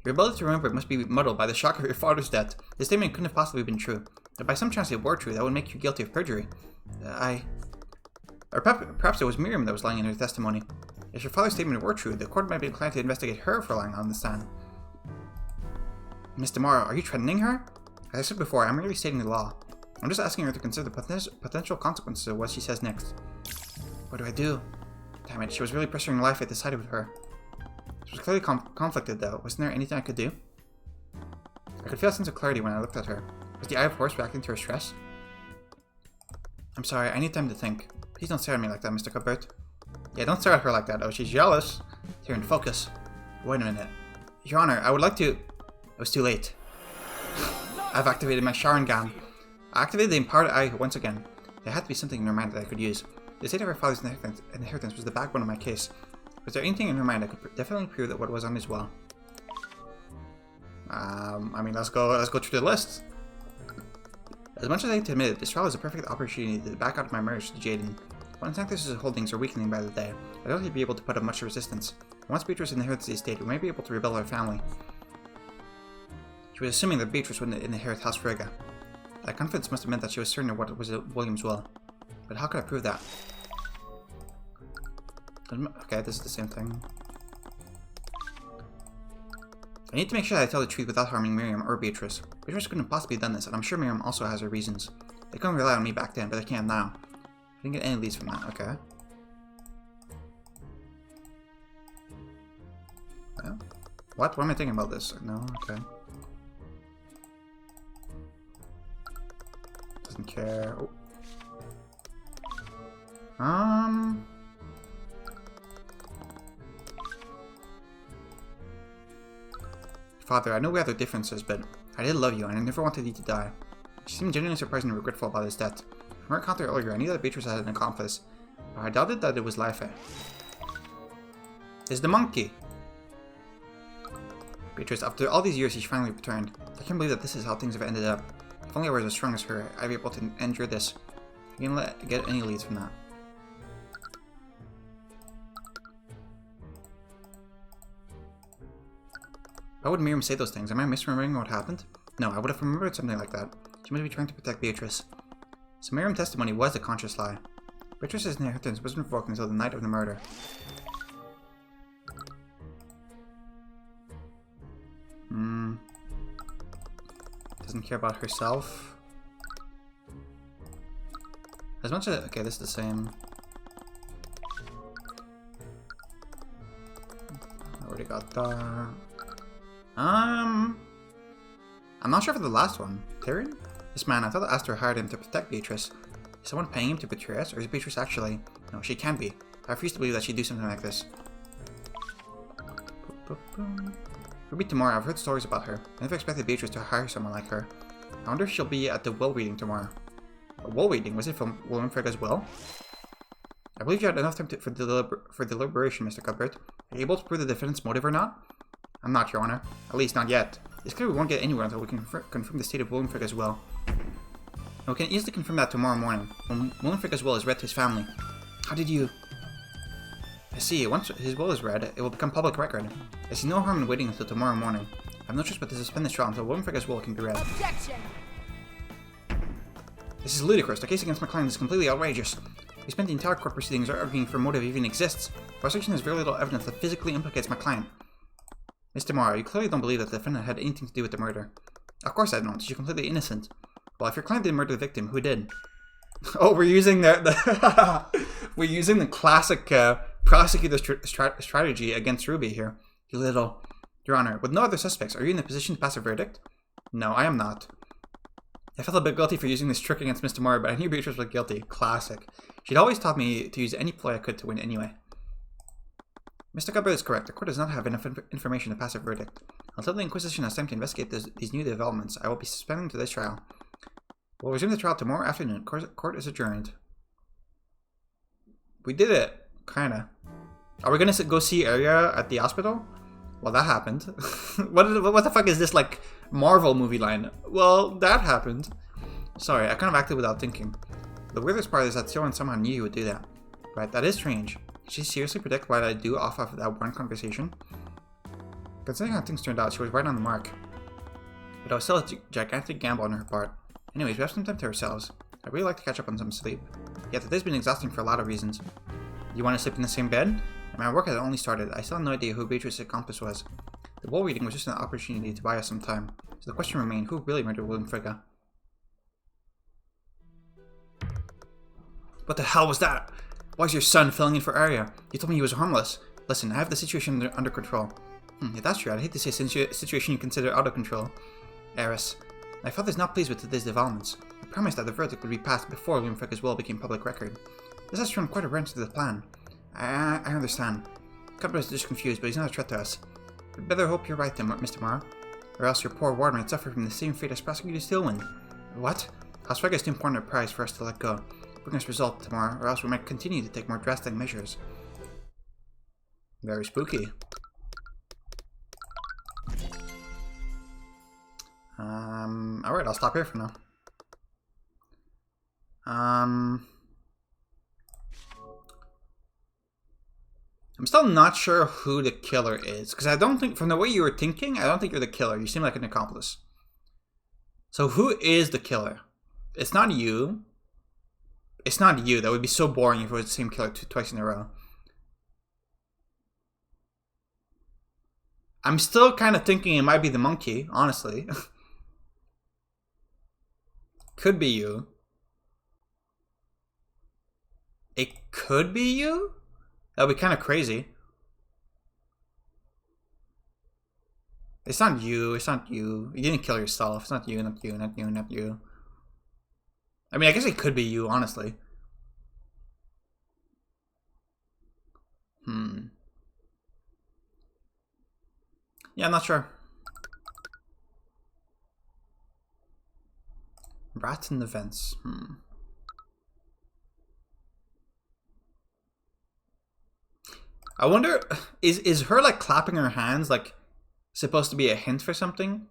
Your ability to remember must be muddled by the shock of your father's death. This statement couldn't have possibly been true. If by some chance it were true, that would make you guilty of perjury. Or perhaps it was Miriam that was lying in her testimony. If your father's statement were true, the court might be inclined to investigate her for lying on the stand. Mr. Morrow, are you threatening her? As I said before, I'm merely stating the law. I'm just asking her to consider the potential consequences of what she says next. What do I do? Damn it, she was really pressuring Life to side with her. She was clearly conflicted though. Wasn't there anything I could do? I could feel a sense of clarity when I looked at her. Was the Eye of Horse reacting to her stress? I'm sorry, I need time to think. Please don't stare at me like that, Mr. Cuthbert. Yeah, don't stare at her like that. Oh, she's jealous. Tyrion, focus. Wait a minute. Your Honor, I would like to... It was too late. I've activated my Sharingan. I activated the Empowered Eye once again. There had to be something in her mind that I could use. The state of her father's inheritance was the backbone of my case. Was there anything in her mind that could definitely prove that what was on his will? I mean, let's go through the list. As much as I hate to admit it, this trial is a perfect opportunity to back out of my marriage to Jaden. When Sanctus's holdings are weakening by the day, I don't think he'd be able to put up much resistance. Once Beatrice inherits the estate, we may be able to rebel our family. She was assuming that Beatrice would inherit House Frege. That confidence must have meant that she was certain of what was William's will. But how could I prove that? Okay, this is the same thing. I need to make sure that I tell the truth without harming Miriam or Beatrice. Beatrice couldn't have possibly done this, and I'm sure Miriam also has her reasons. They couldn't rely on me back then, but they can now. I didn't get any leads from that, okay. Well, what am I thinking about this? No, okay. Doesn't care. Oh. Father, I know we have our differences, but I did love you, and I never wanted you to die. She seemed genuinely surprised and regretful about his death. From our encounter earlier, I knew that Beatrice had an accomplice, but I doubted that it was Life. It's the monkey! Beatrice, after all these years, she's finally returned. I can't believe that this is how things have ended up. If only I was as strong as her, I'd be able to endure this. I can't get any leads from that. Why would Miriam say those things? Am I misremembering what happened? No, I would have remembered something like that. She must be trying to protect Beatrice. So Miriam's testimony was a conscious lie. Beatrice's inheritance wasn't revoked until the night of the murder. Doesn't care about herself. As much as... Okay, this is the same. I already got that. I'm not sure for the last one. Tyrion? This man, I thought Astor hired him to protect Beatrice. Is someone paying him to betray us, or is Beatrice actually... No, she can't be. I refuse to believe that she'd do something like this. We'll be tomorrow. I've heard stories about her. I never expected Beatrice to hire someone like her. I wonder if she'll be at the will reading tomorrow. A will reading? Was it from Wilhelm Frege's will? I believe you had enough time for deliberation, Mr. Cuthbert. Are you able to prove the defendant's motive or not? I'm not, Your Honor. At least not yet. It's clear we won't get anywhere until we can confirm the state of Willenfrick will. And we can easily confirm that tomorrow morning, when Willenfrick will is read to his family. How did you... I see, once his will is read, it will become public record. I see no harm in waiting until tomorrow morning. I have no choice but to suspend this trial until Willenfrick will can be read. Objection! This is ludicrous. The case against my client is completely outrageous. We spent the entire court proceedings arguing for motive even exists. Prosecution has very little evidence that physically implicates my client. Mr. Morrow, you clearly don't believe that the defendant had anything to do with the murder. Of course I don't. She's completely innocent. Well, if your client didn't murder the victim, who did? Oh, we're using we're using the classic prosecutor's strategy against Ruby here. You little... Your Honor, with no other suspects, are you in a position to pass a verdict? No, I am not. I felt a bit guilty for using this trick against Mr. Morrow, but I knew Beatrice was guilty. Classic. She'd always taught me to use any ploy I could to win anyway. Mr. Cuthbert is correct. The court does not have enough information to pass a verdict. Until the Inquisition has time to investigate these new developments, I will be suspending to this trial. We'll resume the trial tomorrow afternoon. Court is adjourned. We did it. Kinda. Are we gonna go see Arya at the hospital? Well, that happened. What the fuck is this, like, Marvel movie line? Well, that happened. Sorry, I kind of acted without thinking. The weirdest part is that Tyrion somehow knew you would do that. Right, that is strange. Did she seriously predict what I'd do off of that one conversation? Considering how things turned out, she was right on the mark. But it was still a gigantic gamble on her part. Anyways, we have some time to ourselves. I'd really like to catch up on some sleep. Yet today's been exhausting for a lot of reasons. You want to sleep in the same bed? My work had only started. I still had no idea who Beatrice's accomplice was. The wall reading was just an opportunity to buy us some time. So the question remained, who really murdered Willenfrick? What the hell was that? Why is your son filling in for Arya? You told me he was harmless. Listen, I have the situation under control. If that's true, I'd hate to say situation you consider out of control. Eris, my father is not pleased with today's developments. He promised that the verdict would be passed before Willenfrick's will became public record. This has thrown quite a wrench to the plan. I understand. Cuthbert is just confused, but he's not a threat to us. We'd better hope you're right then, Mr. Morrow. Or else your poor ward might suffer from the same fate as Prosecutor Stillwind. What? Housefrag is too important a prize for us to let go. Bring us result tomorrow, or else we might continue to take more drastic measures. Very spooky. Alright, I'll stop here for now. I'm still not sure who the killer is, because I don't think, from the way you were thinking, I don't think you're the killer. You seem like an accomplice. So who is the killer? It's not you. It's not you. That would be so boring if it was the same killer twice in a row. I'm still kind of thinking it might be the monkey, honestly. Could be you. It could be you? That would be kind of crazy. It's not you. It's not you. You didn't kill yourself. It's not you, not you, not you, not you. I mean, I guess it could be you, honestly. Yeah, I'm not sure. Rats in the vents. I wonder, is her, like, clapping her hands, like, supposed to be a hint for something?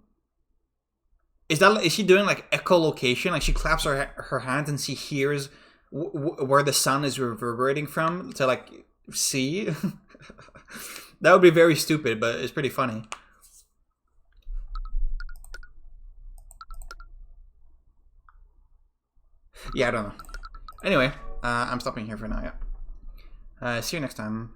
Is she doing, like, echolocation? Like, she claps her hands and she hears where the sun is reverberating from to, like, see? That would be very stupid, but it's pretty funny. Yeah, I don't know. Anyway, I'm stopping here for now, yeah. See you next time.